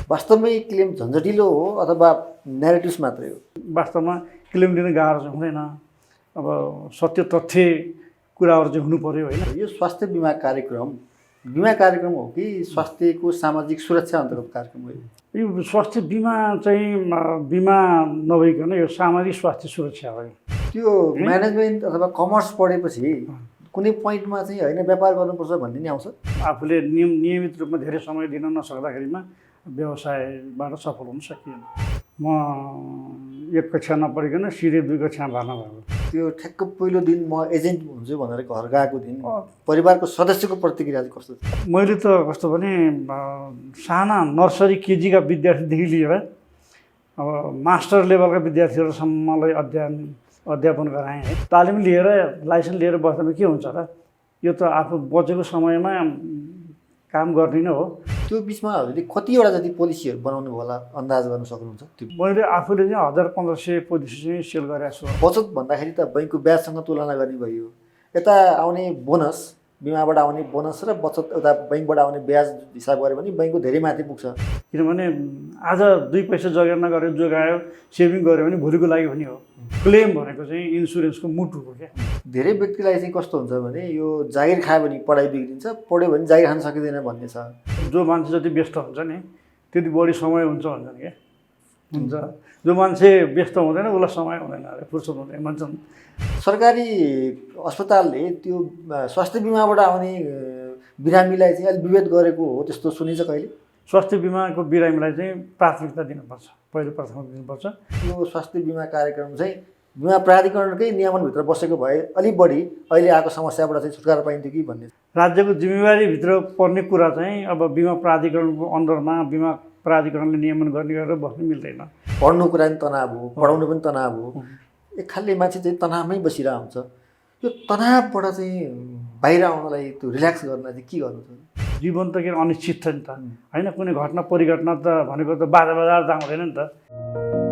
वास्तवमै क्लेम झन्झटिलो हो अथवा न्यारेटिभ्स मात्रै हो? वास्तवमा क्लेम लिन गाह्रो चाहिँ हुँदैन। अब सत्य तथ्य कुराहरू चाहिँ हुनु पर्यो होइन। यो स्वास्थ्य बिमा कार्यक्रम हो कि स्वास्थ्यको सामाजिक सुरक्षा अन्तर्गत कार्यक्रम हो? यो स्वास्थ्य बिमा चाहिँ बिमा नभइकन यो सामाजिक स्वास्थ्य सुरक्षा हो। त्यो म्यानेजमेन्ट अथवा कमर्स पढेपछि कुनै पोइन्टमा चाहिँ होइन व्यापार गर्नुपर्छ भन्ने नि आउँछ। आफूले नियमित रूपमा धेरै समय दिन नसक्दाखेरिमा व्यवसायबाट सफल हुन सकिएन। म एक कक्षा नपढिकन सिधै 2 कक्षा भर्ना भएको। त्यो ठ्याक्क पहिलो दिन म एजेन्ट हुन्छु भनेर घर गएको दिन परिवारको सदस्यको प्रतिक्रिया चाहिँ कस्तो थियो? मैले त कस्तो भने साना नर्सरी केजीका विद्यार्थीदेखि लिएर अब मास्टर लेभलका विद्यार्थीहरूसम्मलाई अध्यापन गराएँ है। तालिम लिएर लाइसेन्स लिएर बस्दामा के हुन्छ र? यो त आफू बचेको समयमा काम गर्ने नै हो। त्यो बिचमा हजुरले कतिवटा जति पोलिसीहरू बनाउनु होला अन्दाज गर्न सक्नुहुन्छ? त्यो मैले आफूले चाहिँ 1500 पोलिसी चाहिँ सेल गरेको छु। बचत भन्दाखेरि त बैङ्कको ब्याजसँग तुलना गर्ने भयो। यता आउने बोनस, बिमाबाट आउने बोनस र बचत यता बैङ्कबाट आउने ब्याज हिसाब गऱ्यो भने बैङ्कको धेरै माथि पुग्छ। किनभने आज 2 पैसा जगेर्ना गरेर जोगायो, सेभिङ गऱ्यो भने भोलिको लागि पनि हो। क्लेम भनेको चाहिँ इन्सुरेन्सको मुटु हो क्या। धेरै व्यक्तिलाई चाहिँ कस्तो हुन्छ भने यो जागिर खायो भने पढाइ बिग्रिन्छ, पढ्यो भने जागिर खान सकिँदैन भन्ने छ। जो मान्छे जति व्यस्त हुन्छ नि त्यति बढी समय हुन्छ भन्छन् क्या। हुन्छ जो मान्छे व्यस्त हुँदैन उसलाई समय हुँदैन अरे, फुर्सद हुँदैन भन्छन्। सरकारी अस्पतालले त्यो स्वास्थ्य बिमाबाट आउने बिरामीलाई चाहिँ अलिक विभेद गरेको हो त्यस्तो सुनिन्छ कहिले? स्वास्थ्य बिमाको बिरामीलाई चाहिँ प्राथमिकता दिनुपर्छ, पहिलो प्राथमिकता दिनुपर्छ। यो स्वास्थ्य बिमा कार्यक्रम चाहिँ बिमा प्राधिकरणकै नियमनभित्र बसेको भए अलिक बढी अहिले आएको समस्याबाट चाहिँ छुटकारा पाइन्थ्यो कि भन्ने। राज्यको जिम्मेवारीभित्र पर्ने कुरा चाहिँ अब बिमा प्राधिकरणको अन्डरमा बिमा प्राधिकरणले नियमन गर्ने गरेर बस्नु मिल्दैन। पढ्नु कुरा पनि तनाव हो, पढाउनु पनि तनाव हो। एक खालले मान्छे चाहिँ तनावमै बसिरहेको हुन्छ। यो तनावबाट चाहिँ बाहिर आउनलाई त्यो रिल्याक्स गर्नलाई चाहिँ के गर्नु छ? जीवन त के अनिश्चित छ नि त होइन। कुनै घटना परिघटना त भनेको त बाजा बजार त आउँदैन नि त।